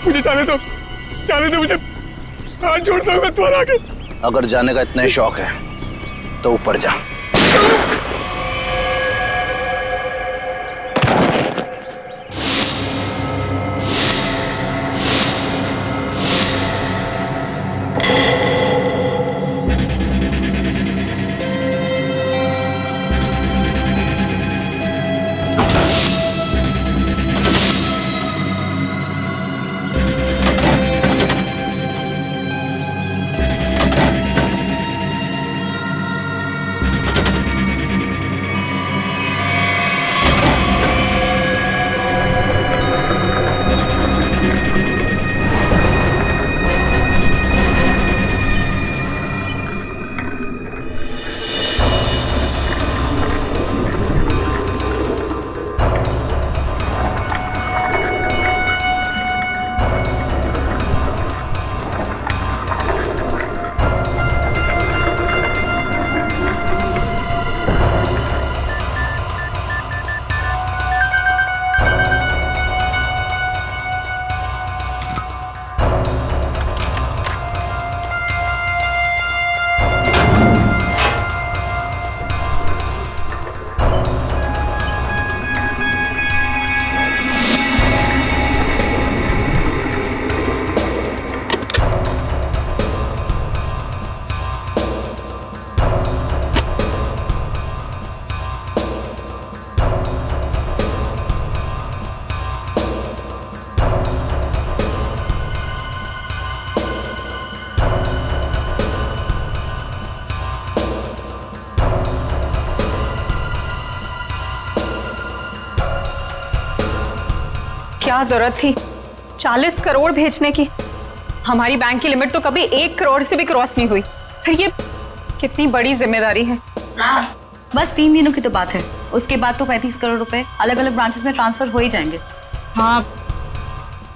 मुझे जाने दो मुझे, हाथ जोड़ता हूँ मैं तुम्हारे आगे। अगर जाने का इतना ही शौक है तो ऊपर जा। क्या जरूरत थी 40 करोड़ भेजने की? हमारी बैंक की लिमिट तो कभी 1 करोड़ से भी क्रॉस नहीं हुई। फिर ये कितनी बड़ी जिम्मेदारी है। बस 3 दिनों की तो बात है, उसके बाद तो 35 करोड़ रुपए अलग अलग ब्रांचेस में ट्रांसफर हो ही जाएंगे। हाँ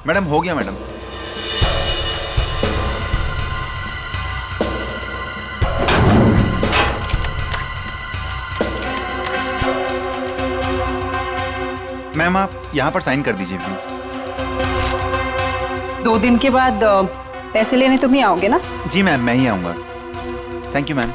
मैडम, हो गया मैडम। मैम, आप यहाँ पर साइन कर दीजिए प्लीज। 2 दिन के बाद पैसे लेने तुम ही आओगे ना? जी मैम, मैं ही आऊँगा। Thank you ma'am.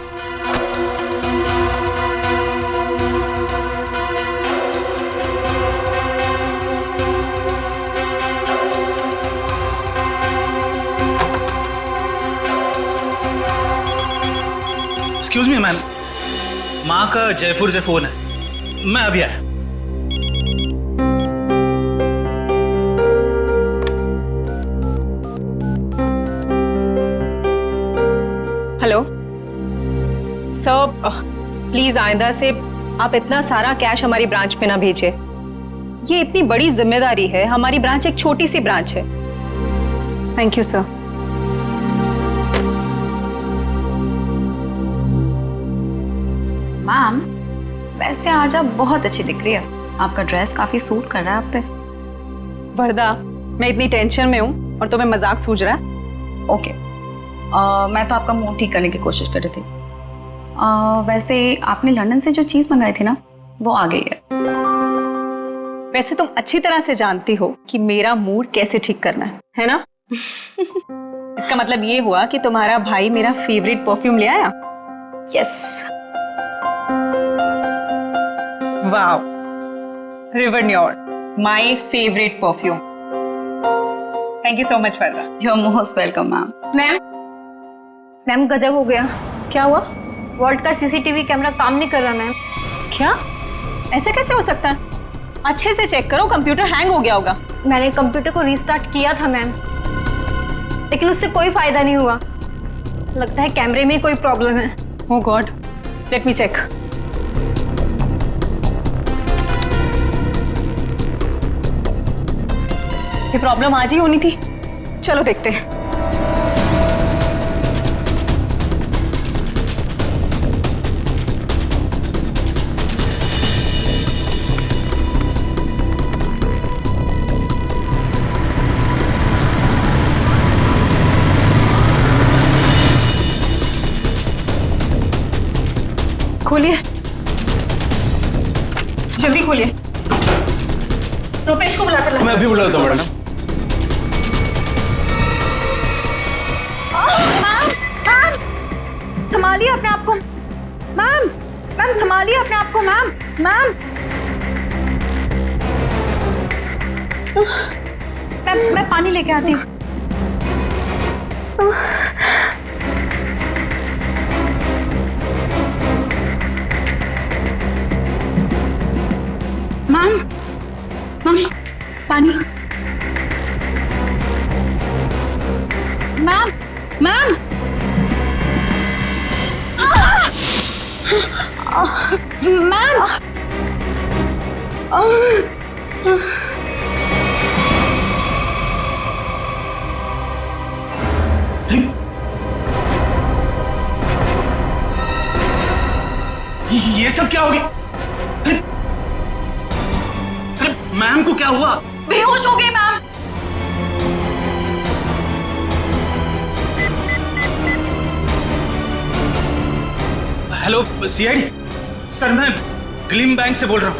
Excuse me ma'am, माँ का जयपुर से फोन है, मैं अभी आया। हेलो सर, प्लीज आइंदा से आप इतना सारा कैश हमारी ब्रांच पे ना भेजें। ये इतनी बड़ी जिम्मेदारी है, हमारी ब्रांच एक छोटी सी ब्रांच है। Thank you sir. मैम, वैसे आज आप बहुत अच्छी दिख रही है, आपका ड्रेस काफी सूट कर रहा है आप पे। वरदा, मैं इतनी टेंशन में हूँ और तुम्हें मजाक सूझ रहा है? ओके, मैं तो आपका मूड ठीक करने की कोशिश कर रही थी। वैसे आपने लंदन से जो चीज मंगाई थी ना, वो आ गई है। वैसे तुम अच्छी तरह से जानती हो कि मेरा मूड कैसे ठीक करना है ना? इसका मतलब ये हुआ कि तुम्हारा भाई मेरा फेवरेट परफ्यूम ले आया। Yes. Wow, river noir, my favourite perfume. Thank you so much Varada. You are most welcome ma'am. Ma'am गजब हो गया। क्या हुआ? वॉल्ट का सीसीटीवी कैमरा काम नहीं कर रहा मैम। क्या? ऐसे कैसे हो सकता है? अच्छे से चेक करो, कंप्यूटर हैंग हो गया होगा। मैंने कंप्यूटर को रीस्टार्ट किया था मैम, लेकिन उससे कोई फायदा नहीं हुआ। लगता है कैमरे में कोई प्रॉब्लम है। ओह गॉड, लेट मी चेक। ये प्रॉब्लम आज ही होनी थी। चलो देखते हैं। खोलिए, जल्दी खोलिए। रुपेश को बुलाकर लाओ। मैं अभी बुलाता हूँ मैडम। संभालिए अपने आप को। मैम, मैम संभालिए अपने आप को। मैम, मैम, मैं पानी लेके आती हूँ। मैम, मैम पानी। मैम, मैम, मैम, ये सब क्या हो गया? अरे अरे मैम को क्या हुआ? बेहोश हो गई मैम। हेलो सीआईडी सर, मैं ग्लिम बैंक से बोल रहा हूँ।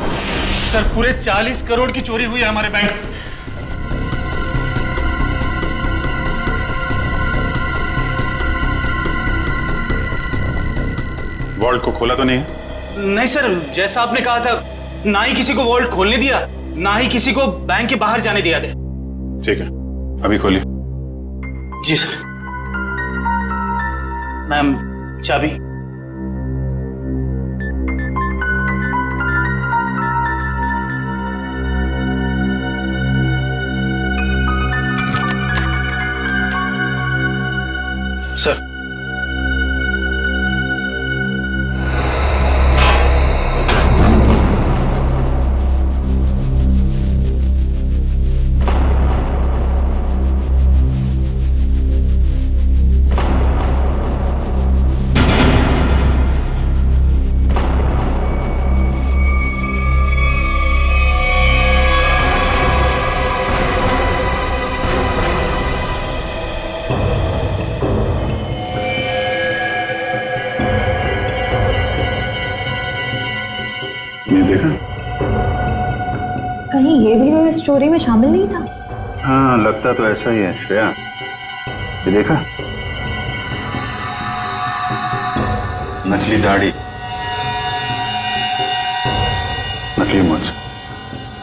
सर पूरे 40 करोड़ की चोरी हुई है हमारे बैंक में। वॉल्ट को खोला तो नहीं है? नहीं सर, जैसा आपने कहा था, ना ही किसी को वॉल्ट खोलने दिया, ना ही किसी को बैंक के बाहर जाने दिया गया। ठीक है, अभी खोलिए। जी सर। मैम चाबी। सर ये देखा? कहीं ये भी तो इस चोरी में शामिल नहीं था? हाँ, लगता तो ऐसा ही है श्रेया। ये देखा? नकली दाढ़ी, नकली मूंछ।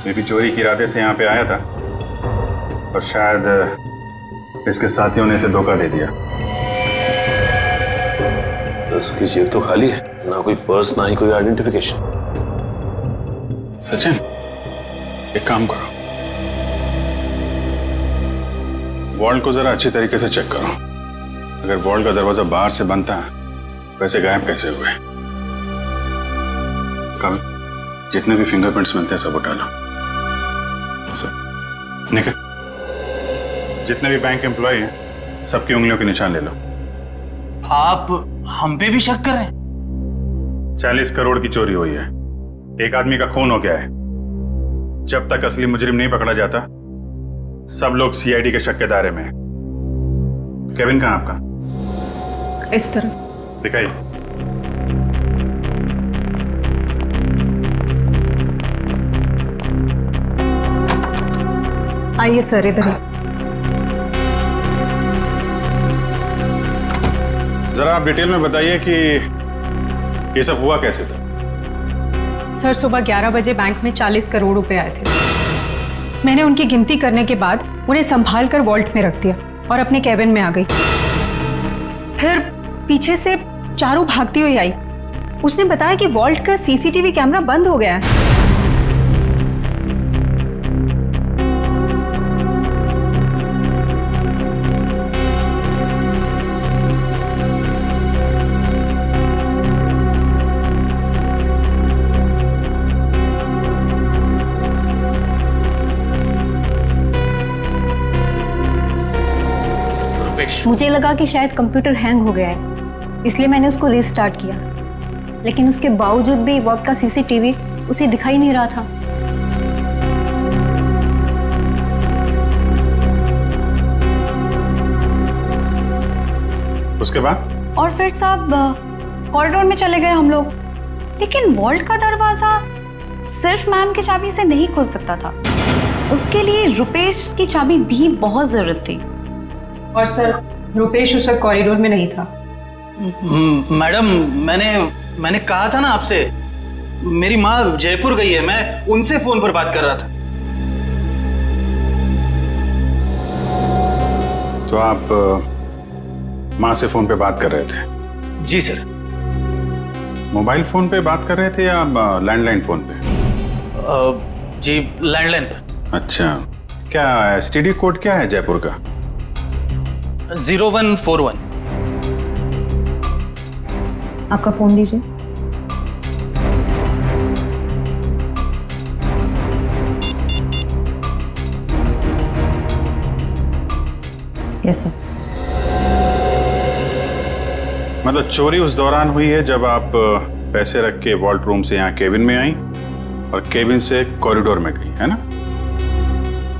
ये भी चोरी के इरादे से यहाँ पे आया था और शायद इसके साथियों ने इसे धोखा दे दिया। उसकी जेब तो खाली है, ना कोई पर्स ना ही कोई आइडेंटिफिकेशन। सचिन, एक काम करो, वॉल्ट को जरा अच्छी तरीके से चेक करो। अगर वॉल्ट का दरवाजा बाहर से बंद था, वैसे गायब कैसे हुए? कभी जितने भी फिंगरप्रिंट्स मिलते हैं सब उठा लो। निकल, जितने भी बैंक एम्प्लॉय हैं सबकी उंगलियों के निशान ले लो। आप हम पे भी शक कर रहे हैं? 40 करोड़ की चोरी हुई है, एक आदमी का खून हो गया है। जब तक असली मुजरिम नहीं पकड़ा जाता, सब लोग सीआईडी के शक के दायरे में हैं। केविन कहाँ आपका? इस तरह दिखाइए। आइए सर, इधर ही। जरा आप डिटेल में बताइए कि ये सब हुआ कैसे था? सर सुबह 11 बजे बैंक में 40 करोड़ रुपए आए थे। मैंने उनकी गिनती करने के बाद उन्हें संभाल कर वॉल्ट में रख दिया और अपने कैबिन में आ गई। फिर पीछे से चारू भागती हुई आई। उसने बताया कि वॉल्ट का सीसीटीवी कैमरा बंद हो गया है। मुझे लगा कि शायद कंप्यूटर हैंग हो गया है, इसलिए मैंने उसको रीस्टार्ट किया, लेकिन उसके बावजूद भी वॉल्ट का सीसीटीवी उसे दिखाई नहीं रहा था। उसके बाद? और फिर सब कॉरिडोर में चले गए हम लोग, लेकिन वॉल्ट का दरवाजा सिर्फ मैम की चाबी से नहीं खुल सकता था। उसके लिए रुपेश की चाबी भी बहुत जरूरत थी। और सर रुपेश उस वक्त कॉरिडोर में नहीं था। मैडम, मैंने कहा था ना आपसे, मेरी माँ जयपुर गई है, मैं उनसे फोन पर बात कर रहा था। तो आप माँ से फोन पे बात कर रहे थे? जी सर। मोबाइल फोन पे बात कर रहे थे या लैंडलाइन फोन पे? जी लैंडलाइन पर। अच्छा, क्या एसटीडी कोड क्या है जयपुर का? 0141। आपका फ़ोन दीजिए। Yes sir. मतलब चोरी उस दौरान हुई है जब आप पैसे रख के वॉल्ट रूम से यहाँ केबिन में आई और केबिन से कॉरिडोर में गई, है ना?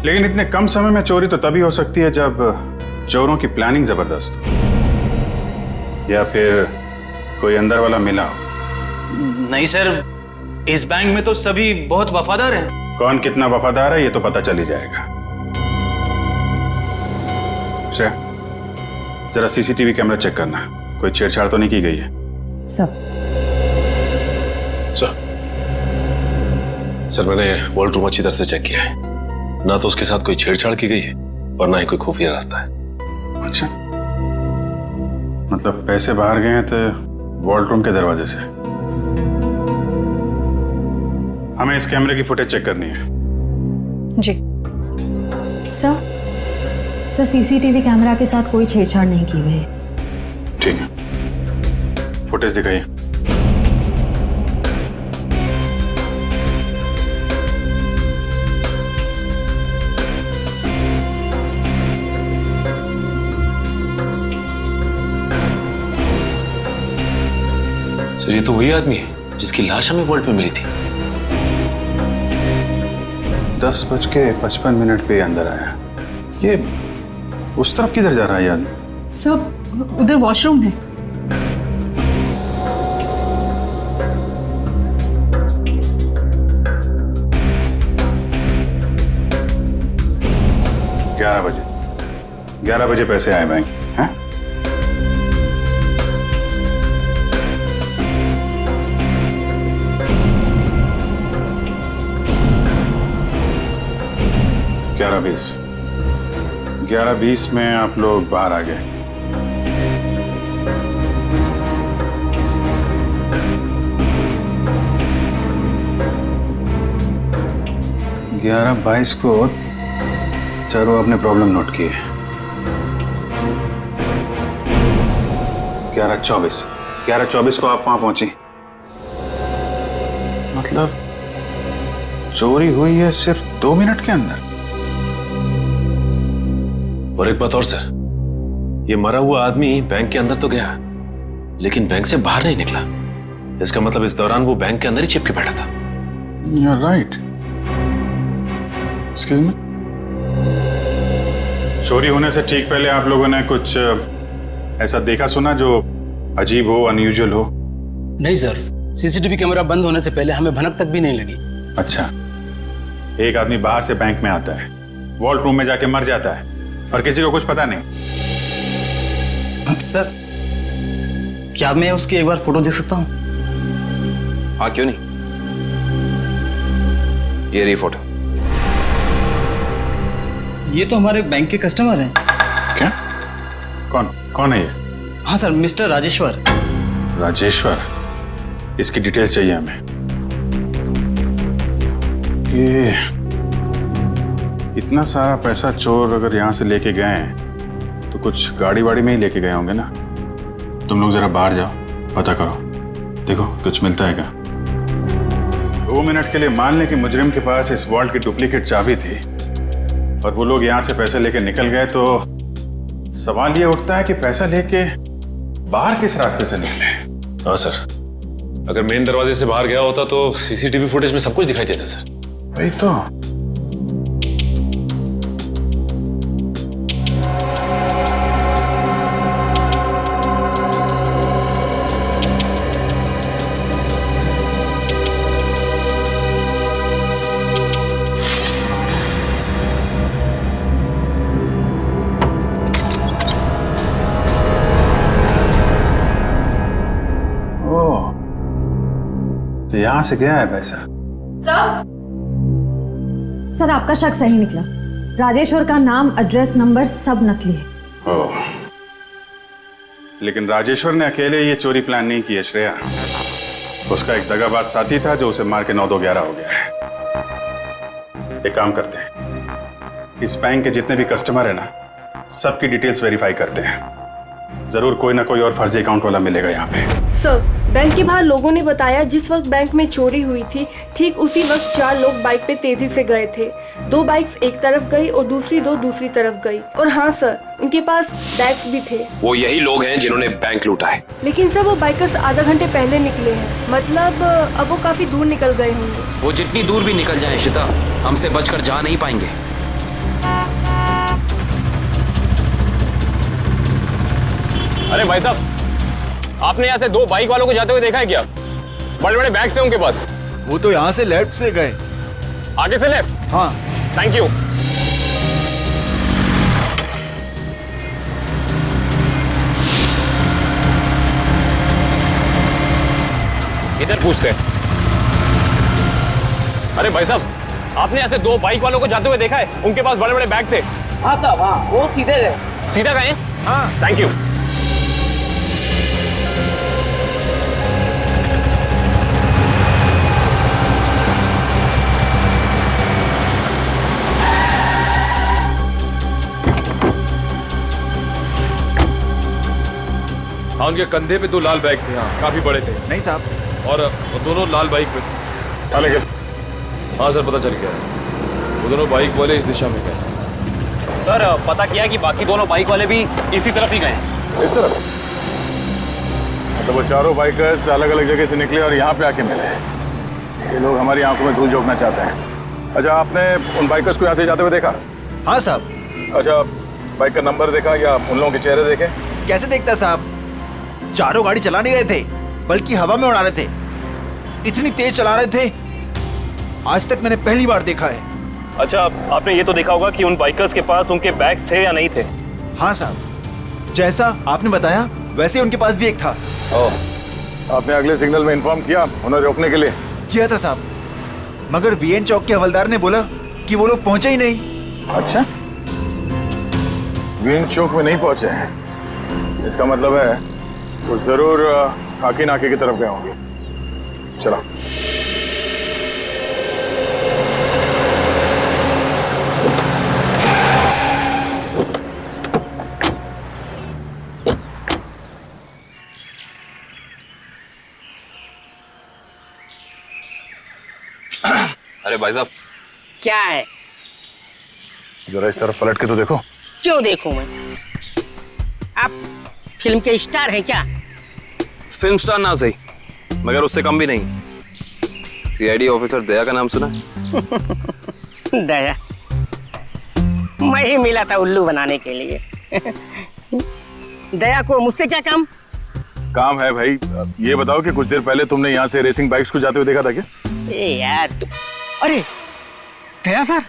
लेकिन इतने कम समय में चोरी तो तभी हो सकती है जब चोरों की प्लानिंग जबरदस्त हो या फिर कोई अंदर वाला मिला हो। नहीं सर, इस बैंक में तो सभी बहुत वफादार हैं। कौन कितना वफादार है ये तो पता चल ही जाएगा। श्रेया, जरा सीसीटीवी कैमरा चेक करना, कोई छेड़छाड़ तो नहीं की गई है? सर। सर मैंने वॉल्ट रूम अच्छी तरह से चेक किया है, ना तो उसके साथ कोई छेड़छाड़ की गई है और ना ही कोई खुफिया रास्ता है। अच्छा, मतलब पैसे बाहर गए हैं तो वॉल्ट रूम के दरवाजे से। हमें इस कैमरे की फुटेज चेक करनी है। जी सर, सीसीटीवी कैमरा के साथ कोई छेड़छाड़ नहीं की गई। ठीक है, फुटेज दिखाइए। सर ये तो वही आदमी है जिसकी लाश हमें वॉल्ट पे मिली थी। 10:55 पे अंदर आया। ये उस तरफ किधर जा रहा है ये आदमी? सब उधर वॉशरूम है। ग्यारह बजे पैसे आए बैंक, हैं? ग्यारह बीस में आप लोग बाहर आ गए। ग्यारह 22 को चारों अपने प्रॉब्लम नोट किए। 11:24 को आप वहां पहुंची। मतलब चोरी हुई है सिर्फ 2 मिनट के अंदर। और एक बात और सर, ये मरा हुआ आदमी बैंक के अंदर तो गया लेकिन बैंक से बाहर नहीं निकला। इसका मतलब इस दौरान वो बैंक के अंदर ही चिपके बैठा था। You're right. Excuse me? चोरी होने से ठीक पहले आप लोगों ने कुछ ऐसा देखा सुना जो अजीब हो, अनयूजुअल हो? नहीं सर, सीसीटीवी कैमरा बंद होने से पहले हमें भनक तक भी नहीं लगी। अच्छा, एक आदमी बाहर से बैंक में आता है, वॉल्ट रूम में जाके मर जाता है और किसी को कुछ पता नहीं। सर, क्या मैं उसकी एक बार फोटो देख सकता हूँ? हाँ क्यों नहीं, ये रही फोटो। ये तो हमारे बैंक के कस्टमर हैं। क्या? कौन है ये? हाँ सर, मिस्टर राजेश्वर। राजेश्वर? इसकी डिटेल्स चाहिए हमें। ये इतना सारा पैसा चोर अगर यहाँ से लेके गए हैं तो कुछ गाड़ी वाड़ी में ही लेके गए होंगे ना। तुम लोग जरा बाहर जाओ, पता करो, देखो कुछ मिलता है क्या। 2 मिनट के लिए मान लें कि मुजरिम के पास इस वॉल्ट की डुप्लीकेट चाबी थी और वो लोग यहाँ से पैसे लेके निकल गए, तो सवाल ये उठता है कि पैसा लेके बाहर किस रास्ते से निकले। हाँ सर, अगर मेन दरवाजे से बाहर गया होता तो सीसीटीवी फुटेज में सब कुछ दिखाई देता सर। वही तो। कहाँ से गया है पैसा? सर आपका शक सही निकला। राजेश्वर का नाम, एड्रेस, नंबर सब नकली है। ओह, लेकिन राजेश्वर ने अकेले ये चोरी प्लान नहीं की है श्रेया। उसका एक दगाबाज साथी था जो उसे मार के 9-2-11 हो गया है। एक काम करते हैं, इस बैंक के जितने भी कस्टमर है ना, सबकी डिटेल्स वेरीफाई करते हैं। जरूर कोई ना कोई और फर्जी अकाउंट वाला मिलेगा यहाँ पे। सर, बैंक के बाहर लोगों ने बताया जिस वक्त बैंक में चोरी हुई थी ठीक उसी वक्त 4 लोग बाइक पे तेजी से गए थे। 2 बाइक्स एक तरफ गई और दूसरी 2 दूसरी तरफ गई। और हाँ सर, उनके पास बैग्स भी थे। वो यही लोग हैं जिन्होंने बैंक लूटा है। लेकिन सर वो बाइकर्स आधा घंटे पहले निकले हैं, मतलब अब वो काफी दूर निकल गए होंगे। वो जितनी दूर भी निकल जाएं शिता, हमसे बचकर जा नहीं पाएंगे। अरे भाई साहब, आपने यहाँ से 2 बाइक वालों को जाते हुए देखा है क्या? बड़े बड़े बैग्स हैं उनके पास। वो तो यहाँ से लेफ्ट से गए। आगे से लेफ्ट? हाँ। Thank you. इधर पूछते हैं। अरे भाई साहब, आपने यहाँ से 2 बाइक वालों को जाते हुए देखा है? उनके पास बड़े बड़े बैग थे। हाँ साहब, हाँ, वो सीधे गए। सीधा गए? हाँ। Thank you. हाँ, उनके कंधे पे 2 लाल बैग थे। हाँ, काफी बड़े थे। नहीं साहब, और वो दोनों लाल बाइक पे थे। हाँ सर, पता चल गया। वो दोनों बाइक वाले इस दिशा में गए। सर, पता किया कि बाकी दोनों बाइक वाले भी इसी तरफ ही गए। इस तरफ? मतलब वो चारों बाइकर्स अलग अलग जगह से निकले और यहाँ पे आके मिले। ये लोग हमारी आंखों में धूल झोंकना चाहते हैं। अच्छा, आपने उन बाइकर्स को यहाँ से जाते हुए देखा? हाँ साहब। अच्छा, बाइक का नंबर देखा या उन लोगों के चेहरे देखे? कैसे देखता साहब, चारों गाड़ी चला नहीं रहे थे, बल्कि हवा में उड़ा रहे थे। इतनी तेज चला रहे थे, आज तक मैंने पहली बार देखा है। अच्छा, आपने ये तो देखा होगा कि उन बाइकर्स के पास उनके बैग्स थे या नहीं थे? हाँ साहब, जैसा आपने बताया वैसे उनके पास भी एक था। ओह, आपने अगले सिग्नल में इन्फॉर्म किया उन्हें रोकने के लिए? किया था साहब, मगर वीएन चौक के हवलदार ने बोला कि वो लोग पहुंचे ही नहीं। अच्छा, वीएन चौक में नहीं पहुंचे हैं, इसका मतलब है वो जरूर खाकी नाके की तरफ गए होंगे। चलो। अरे भाई साहब, क्या है? जरा इस तरफ पलट के तो देखो। क्यों देखूं मैं? आप फिल्म के स्टार हैं क्या? फिल्म स्टार ना सही, मगर उससे कम भी नहीं। सीआईडी ऑफिसर दया का नाम सुना? दया? मैं ही मिला था उल्लू बनाने के लिए। दया को मुझसे क्या काम? काम है भाई। ये बताओ कि कुछ देर पहले तुमने यहाँ से रेसिंग बाइक्स को जाते हुए देखा था क्या? ए यार अरे दया सर,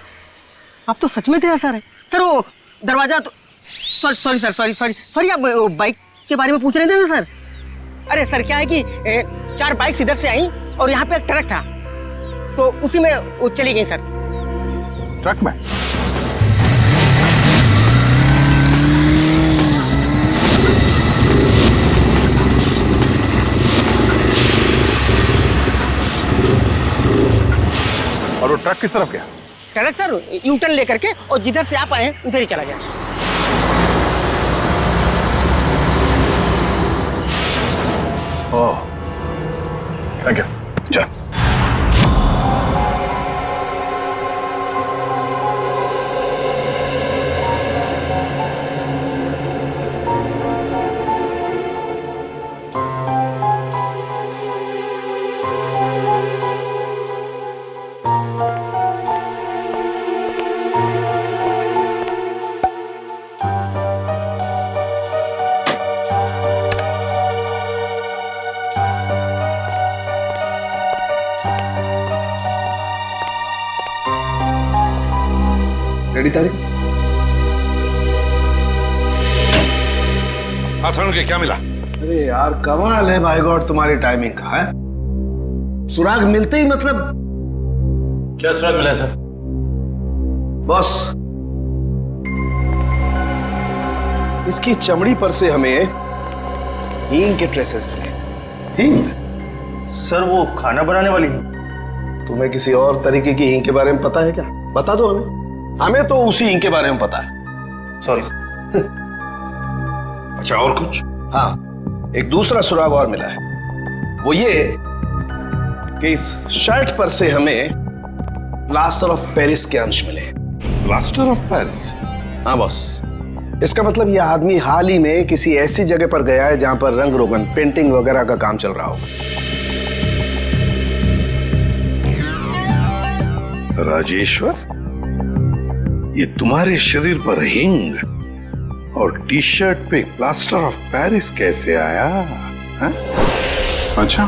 आप तो सच में दया सर है। सर वो दरवाजा तो सॉरी सर, सॉरी आप बाइक के बारे में पूछ रहे थे ना सर? अरे सर क्या है कि 4 बाइक्स इधर से आई और यहाँ पे एक ट्रक था, तो उसी में वो चली गई सर। ट्रक में? और वो ट्रक किस तरफ गया? ट्रक सर यू टर्न लेकर के और जिधर से आप आए उधर ही चला गया। ओह, थैंक यू। चल। रेडी तारिक? हाँ सर, के क्या मिला? अरे यार कमाल है भाई गॉड तुम्हारी टाइमिंग का है। सुराग मिलते ही मतलब। क्या सुराग मिला है सर? बॉस, इसकी चमड़ी पर से हमें हींग के ट्रेसेस मिले। हींग? सर वो खाना बनाने वाली हींग। तुम्हें किसी और तरीके की हींग के बारे में पता है क्या? बता दो हमें। हमें तो उसी हींग के बारे में पता है। सॉरी। अच्छा, और कुछ? हाँ, एक दूसरा सुराग और मिला है। वो ये कि इस शर्ट पर से हमें प्लास्टर ऑफ पेरिस के अंश मिले। Plaster of Paris? हाँ बॉस, इसका मतलब ये आदमी हाल ही में किसी ऐसी जगह पर गया है जहां पर रंग रोगन, पेंटिंग वगैरह का काम चल रहा होगा। राजेश्वर, ये तुम्हारे शरीर पर हिंग और टी शर्ट पे प्लास्टर ऑफ पेरिस कैसे आया? हा? अच्छा,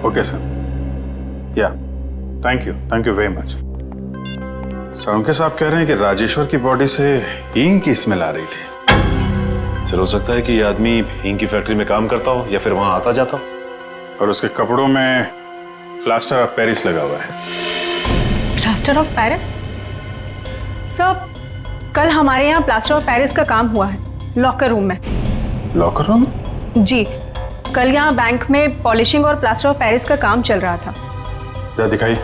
ओके सर, या thank you very much. Sir, उनके साहब कह रहे हैं कि राजेश्वर की बॉडी से हींग की स्मेल आ रही थी। सर, हो सकता है कि ये आदमी हींग की फैक्ट्री में काम करता हो या फिर वहां आता जाता हो। और उसके कपड़ों में प्लास्टर ऑफ पेरिस लगा हुआ है। Plaster of Paris? सर, कल हमारे यहाँ प्लास्टर ऑफ पेरिस का काम हुआ है, लॉकर रूम में। Locker room? जी, कल यहाँ बैंक में पॉलिशिंग और प्लास्टर ऑफ पेरिस का काम चल रहा था। जरा दिखाइए।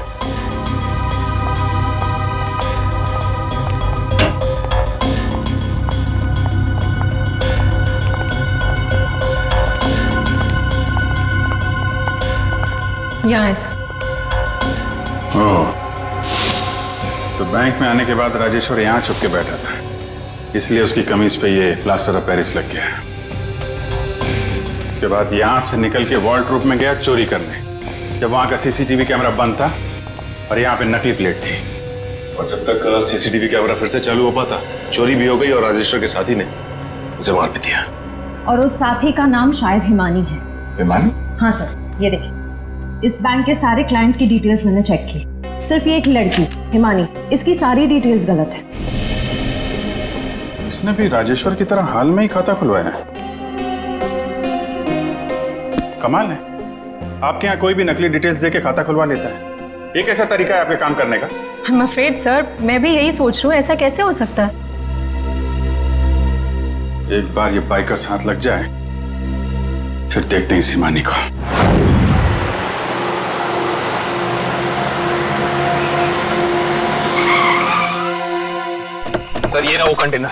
यहाँ है सर। ओह, तो बैंक में आने के बाद राजेश्वर यहाँ छुप के बैठा था, इसलिए उसकी कमीज पे ये प्लास्टर ऑफ पेरिस लग गया। उसके बाद यहाँ से निकल के वॉल्ट में गया चोरी करने, जब वहाँ का सीसीटीवी कैमरा बंद था और यहाँ पे नकली प्लेट थी। और जब तक सीसीटीवी कैमरा फिर से चालू हो पाता, चोरी भी हो गई और राजेश्वर के साथी ने उसे मार भी दिया। और उस साथी का नाम शायद हिमानी है। हिमानी? हाँ सर, ये देखिए, इस बैंक के सारे क्लाइंट्स की डिटेल्स मैंने चेक की। सिर्फ ये एक लड़की हिमानी, इसकी सारी डिटेल्स गलत है। इसने भी राजेश्वर की तरह हाल में ही खाता खुलवाया है। कमाल है, आपके यहाँ कोई भी नकली डिटेल्स देके खाता खुलवा लेता है। ये कैसा तरीका है आपके काम करने का? I'm afraid, सर, मैं भी यही सोच रही हूँ, ऐसा कैसे हो सकता है? एक बार ये बाइकर्स हाथ लग जाए, फिर देखते हैं इस हिमानी को। सर, ये रहा वो कंटेनर।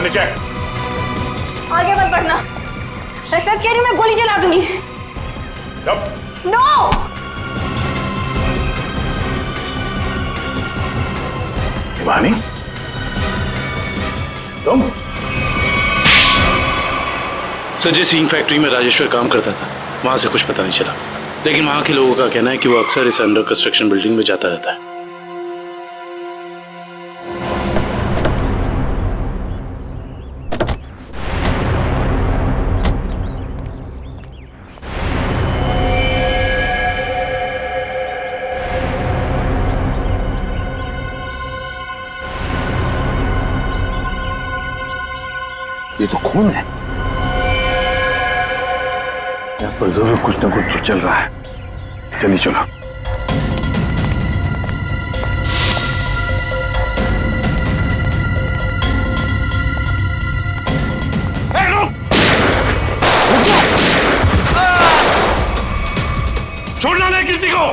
नीचे आगे मत बढ़ना, मैं सच कह रही हूँ, मैं गोली चला दूंगी। नो! हिमानी, तुम? सर, जिस हींग फैक्ट्री में राजेश्वर काम करता था, वहां से कुछ पता नहीं चला, लेकिन वहां के लोगों का कहना है कि वो अक्सर इस अंडर कंस्ट्रक्शन बिल्डिंग में जाता रहता है। ये तो खून है। यहाँ पर जरूर कुछ ना कुछ तो चल रहा है। चलिए चलो। छोड़ना नहीं किसी को।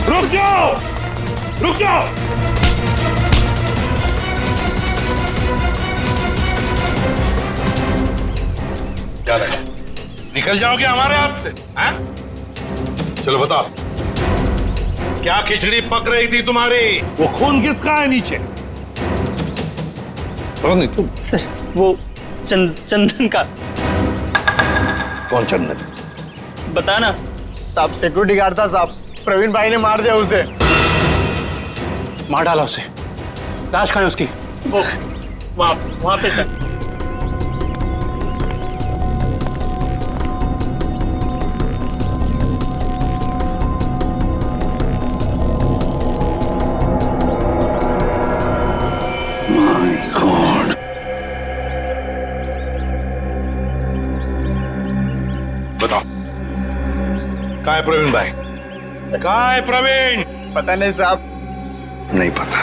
रुक जाओ, रुक जाओ। क्या लगा, निकल जाओगे हमारे हाथ से? हैं? चलो बताओ, क्या खिचड़ी पक रही थी तुम्हारी? वो खून किसका है नीचे? तो नहीं तुम? सर वो चंदन का। कौन चंदन? बताना साहब, सिक्योरिटी गार्ड था साहब, प्रवीण भाई ने मार दिया उसे। मार डाला उसे? लाश कहाँ है उसकी? वो वहां पे सर। बताओ, कहाँ है प्रवीण भाई? कहाँ है प्रवीण? पता नहीं साहब। नहीं पता।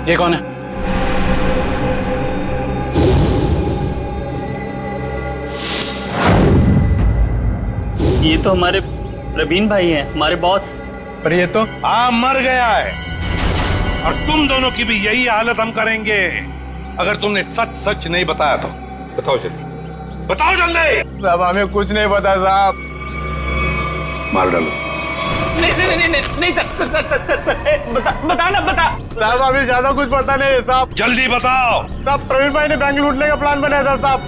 ये कौन है? ये तो हमारे प्रवीण भाई हैं, हमारे बॉस। पर ये तो मर गया है। और तुम दोनों की भी यही हालत हम करेंगे अगर तुमने सच सच नहीं बताया तो। बताओ जल्दी, बताओ जल्दी। साहब हमें कुछ नहीं पता साहब। मार डालो। नहीं बताना बता साहब, हमें ज्यादा कुछ पता नहीं है साहब। जल्दी बताओ। साहब प्रवीण भाई ने बैंक लूटने का प्लान बनाया था साहब,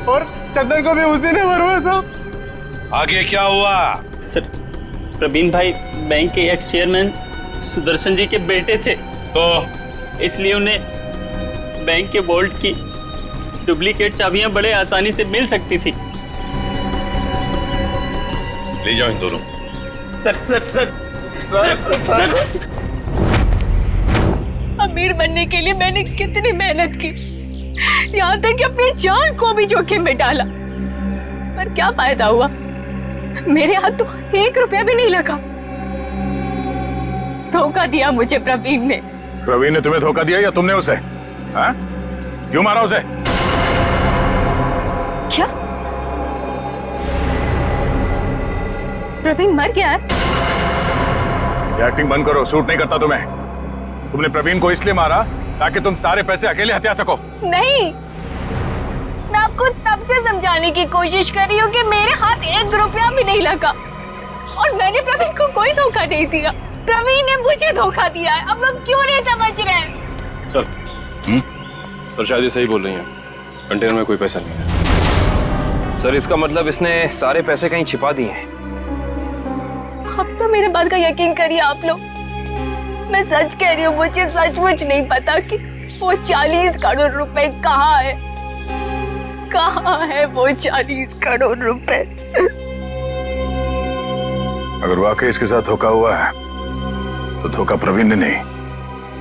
और चंदन को भी उसी ने मरवाया साहब। आगे क्या हुआ? सर प्रवीण भाई बैंक के एक्स चेयरमैन सुदर्शन जी के बेटे थे, तो इसलिए उन्हें बैंक के वॉल्ट की डुप्लीकेट चाबियां बड़े आसानी से मिल सकती थी। ले जाओ इन दोनों। Sir sir sir sir sir अमीर बनने के लिए मैंने कितनी मेहनत की, यहाँ तक कि अपनी जान को भी जोखिम में डाला, पर क्या फायदा हुआ? मेरे हाथ तो 1 रुपया भी नहीं लगा। धोखा दिया मुझे प्रवीण ने। प्रवीण ने तुम्हें धोखा दिया या तुमने उसे? हाँ? क्यों मारा उसे? क्या प्रवीण मर गया है? ये एक्टिंग बंद करो, सूट नहीं करता तुम्हें। तुमने प्रवीण को इसलिए मारा ताकि तुम सारे पैसे अकेले हथिया सको। नहीं, मैं आपको तब से समझाने की कोशिश कर रही हूँ कि मेरे हाथ 1 रुपया भी नहीं लगा और मैंने प्रवीण को कोई धोखा नहीं दिया। प्रवीण ने मुझे धोखा दिया है। अब लोग क्यों नहीं समझ रहे हैं? सर सर शायद ये सही बोल रही हैं, कंटेनर में कोई पैसा नहीं है। सर इसका मतलब इसने सारे पैसे कहीं छिपा दिए हैं। अब तो मेरे बात का यकीन करिए आप लोग, मैं सच कह रही हूँ, मुझे सचमुच नहीं पता कि वो 40 करोड़ रुपए कहाँ है। कहाँ है वो 40 करोड़ रुपए? अगर वाकई इसके साथ धोखा हुआ है तो धोखा प्रवीण ने नहीं,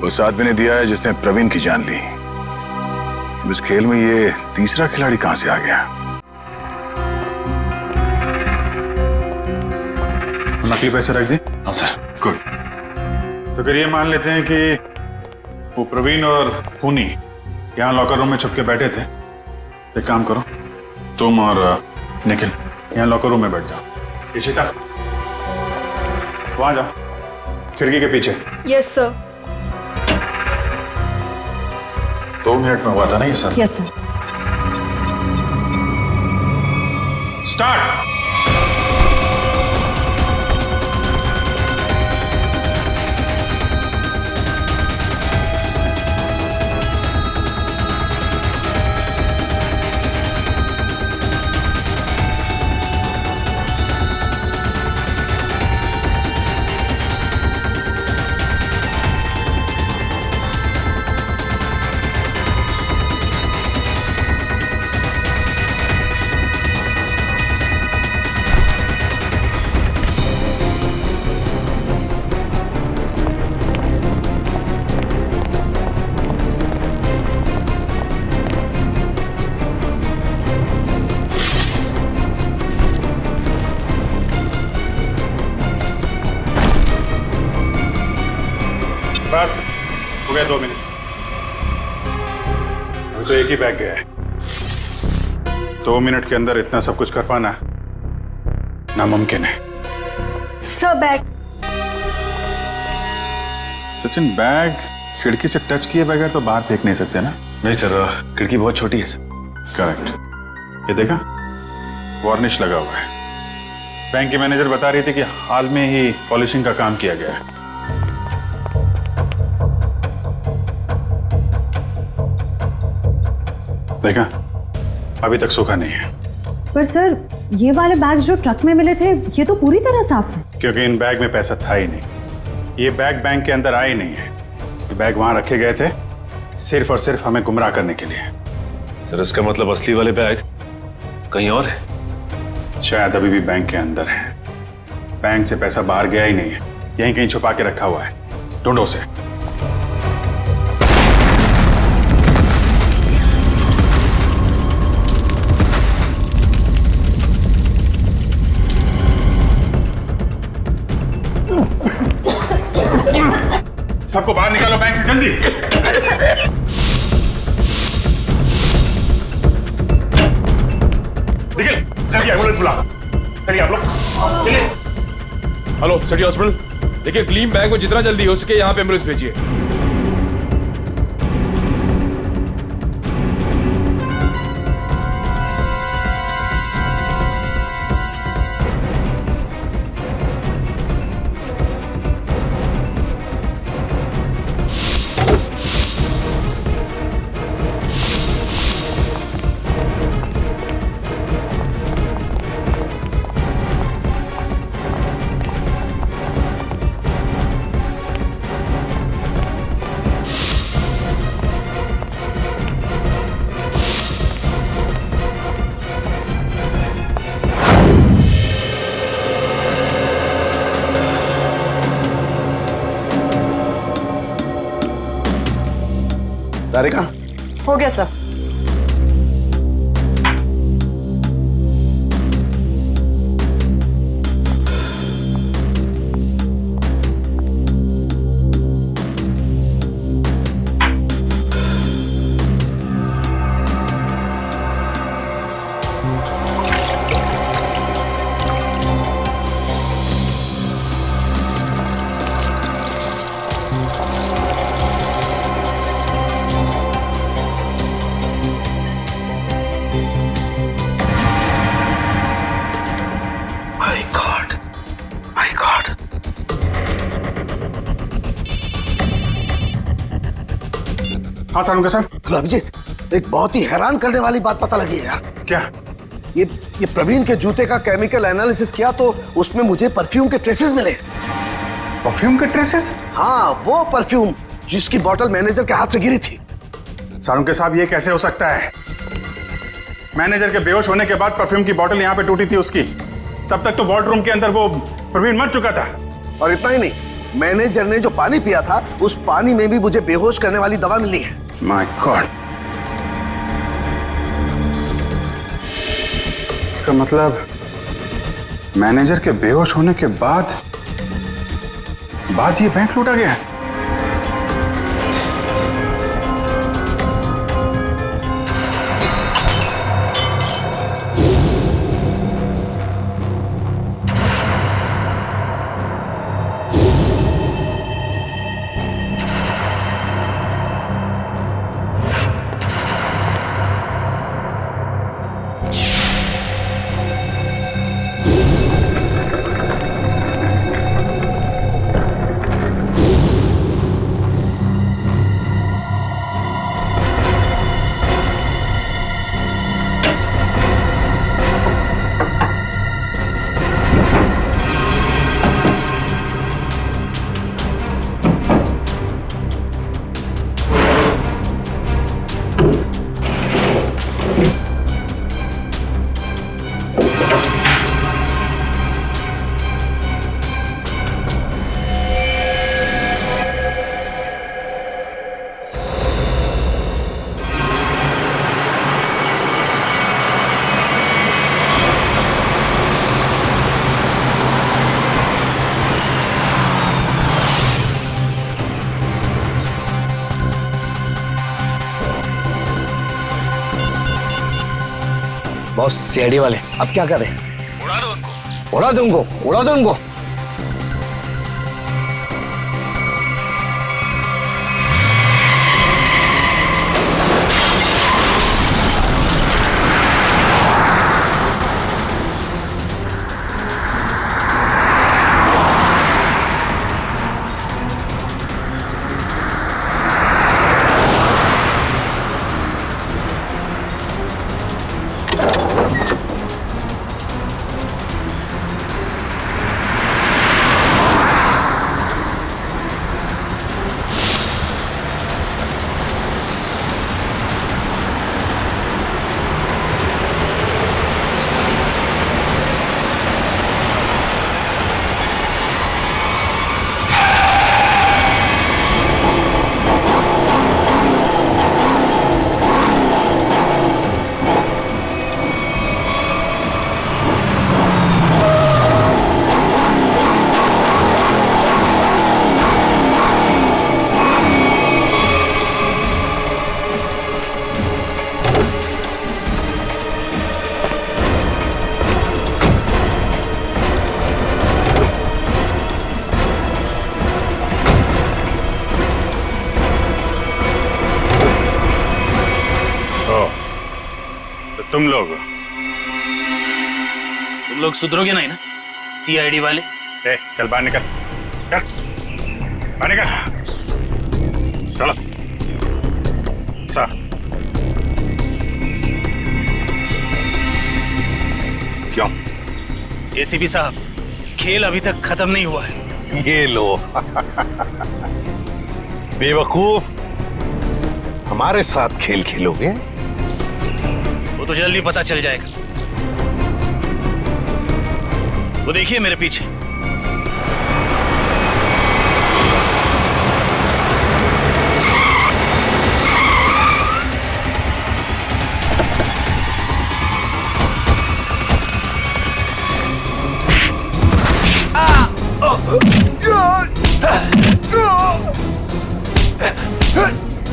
उस आदमी ने दिया है जिसने प्रवीण की जान ली। इस खेल में ये तीसरा खिलाड़ी कहां से आ गया? नकली पैसे रख दी? हाँ सर। गुड। तो फिर ये मान लेते हैं कि वो प्रवीण और खूनी यहाँ लॉकर रूम में छुप के बैठे थे। एक काम करो, तुम और निखिल यहाँ लॉकर रूम में बैठ जाओ। इशिता वहां जाओ, खिड़की के पीछे। Yes sir. 2 मिनट में हुआ था ना ये सर? Yes sir. स्टार्ट। बस हो गया 2 मिनट। अभी तो एक ही बैग गया है। 2 मिनट के अंदर इतना सब कुछ कर पाना नामुमकिन है। Sir bag. सचिन, बैग खिड़की से टच किए बगैर तो बाहर फेंक नहीं सकते ना? नहीं सर, खिड़की बहुत छोटी है सर। करेक्ट। ये देखा, वार्निश लगा हुआ है। बैंक की मैनेजर बता रही थी कि हाल में ही पॉलिशिंग का काम किया गया है। देखा, अभी तक सूखा नहीं है। पर सर, ये वाले बैग्स जो ट्रक में मिले थे ये तो पूरी तरह साफ है। क्योंकि इन बैग में पैसा था ही नहीं। ये बैग बैंक के अंदर आए नहीं है। ये बैग वहां रखे गए थे सिर्फ और सिर्फ हमें गुमराह करने के लिए। सर इसका मतलब असली वाले बैग कहीं और है? शायद अभी भी बैंक के अंदर है। बैंक से पैसा बाहर गया ही नहीं है, यहीं कहीं छुपा के रखा हुआ है। ढूंढो उसे। सबको बाहर निकालो बैंक से, जल्दी। निकल, जल्दी एम्बुलेंस बुला। चलिए आप लोग, चलिए। हेलो सिटी हॉस्पिटल, देखिए ग्लीम बैंक में जितना जल्दी हो सके यहाँ पे एम्बुलेंस भेजिए। सारिका, हो गया सर। हाँ सारुंगा साहब। हेलो अभिजीत, एक बहुत ही हैरान करने वाली बात पता लगी है यार। क्या? ये प्रवीण के जूते का केमिकल एनालिसिस किया तो उसमें मुझे परफ्यूम के ट्रेसेस मिले। परफ्यूम के ट्रेसेस? हाँ, वो परफ्यूम जिसकी बोतल मैनेजर के हाथ से गिरी थी। सारुंगा साहब, ये कैसे हो सकता है? मैनेजर के बेहोश होने के बाद परफ्यूम की बोतल यहाँ पे टूटी थी उसकी। तब तक तो वार्ड रूम के अंदर वो प्रवीण मर चुका था। और इतना ही नहीं, मैनेजर ने जो पानी पिया था उस पानी में भी मुझे बेहोश करने वाली दवा मिली है। माय गॉड, इसका मतलब मैनेजर के बेहोश होने के बाद ये बैंक लूटा गया। बॉस सीआईडी वाले अब क्या करें? उड़ा दो उनको। उड़ा दो उनको, उड़ा दो उनको। तुम लोग सुधरोगे नहीं ना सीआईडी वाले? चल बाहर निकल, चल बाहर निकल, चलो सा। क्यों? एसीपी साहब, खेल अभी तक खत्म नहीं हुआ है। ये लो बेवकूफ, हमारे साथ खेल खेलोगे? वो तो जल्दी पता चल जाएगा। वो देखिए मेरे पीछे।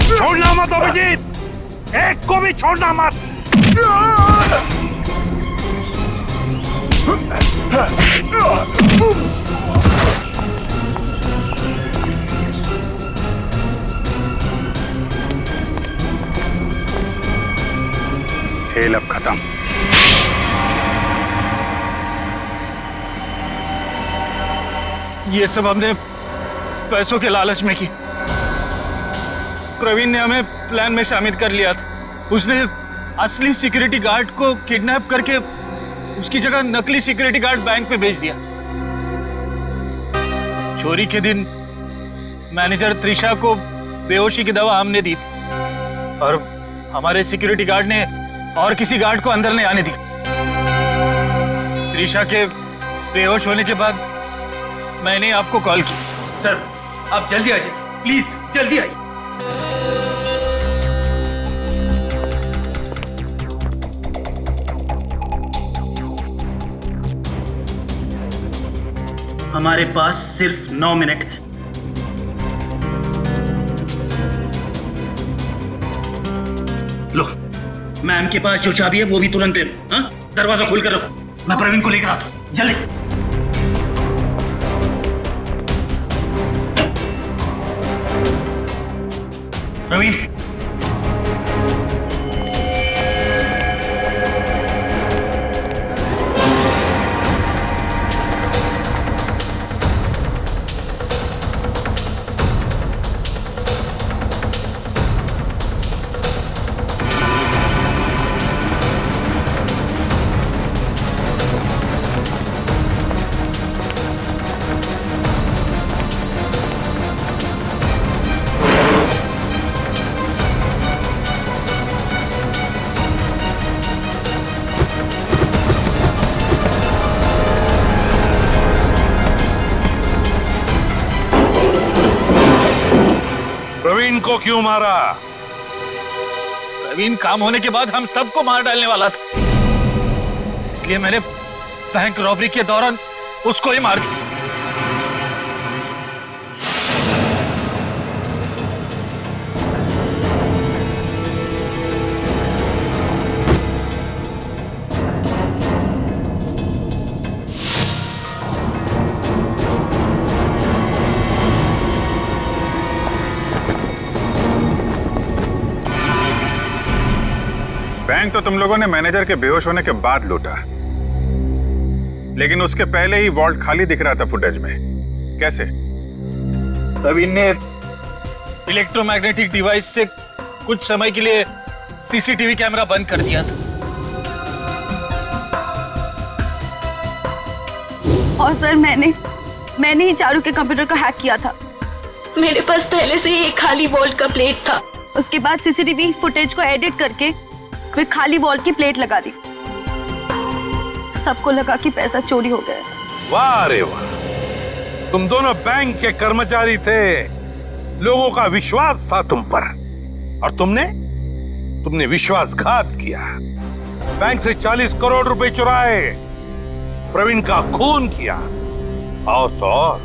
छोड़ना मत अभिजीत, एक को भी छोड़ना मत। खेल अब खत्म। ये सब हमने पैसों के लालच में की। प्रवीण ने हमें प्लान में शामिल कर लिया था। उसने असली सिक्योरिटी गार्ड को किडनैप करके उसकी जगह नकली सिक्योरिटी गार्ड बैंक पे भेज दिया। चोरी के दिन मैनेजर त्रिशा को बेहोशी की दवा हमने दी थी और हमारे सिक्योरिटी गार्ड ने और किसी गार्ड को अंदर नहीं आने दी। त्रिशा के बेहोश होने के बाद मैंने आपको कॉल की। सर आप जल्दी आ जाइए, प्लीज जल्दी आइए। हमारे पास सिर्फ 9 मिनट है। लो, मैम के पास जो चाबी है वो भी तुरंत दे दो। हाँ, दरवाजा खोल कर रखो, मैं प्रवीण को लेकर आता हूं। जल्दी। प्रवीण, प्रवीण को क्यों मारा? प्रवीण काम होने के बाद हम सबको मार डालने वाला था, इसलिए मैंने बैंक रॉबरी के दौरान उसको ही मार दिया। बैंक तो तुम लोगों ने मैनेजर के बेहोश होने के बाद लूटा, लेकिन उसके पहले ही वॉल्ट खाली दिख रहा था फुटेज में। कैसे? प्रवीण ने इलेक्ट्रोमैग्नेटिक डिवाइस से कुछ समय के लिए सीसीटीवी कैमरा बंद कर दिया था। और सर मैंने ही चारू के कंप्यूटर को हैक किया था। मेरे पास पहले से ही एक खाली वॉल्ट का प्लेट था। उसके बाद सीसीटीवी फुटेज को एडिट करके फिर खाली वॉल्ट की प्लेट लगा दी। सबको लगा कि पैसा चोरी हो गया। वाह रे वाह, तुम दोनों बैंक के कर्मचारी थे, लोगों का विश्वास था तुम पर, और तुमने विश्वासघात किया। बैंक से 40 करोड़ रुपए चुराए, प्रवीण का खून किया, और तो और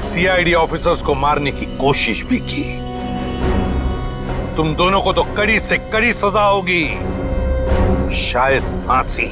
सीआईडी ऑफिसर्स को मारने की कोशिश भी की। तुम दोनों को तो कड़ी से कड़ी सजा होगी, शायद फांसी।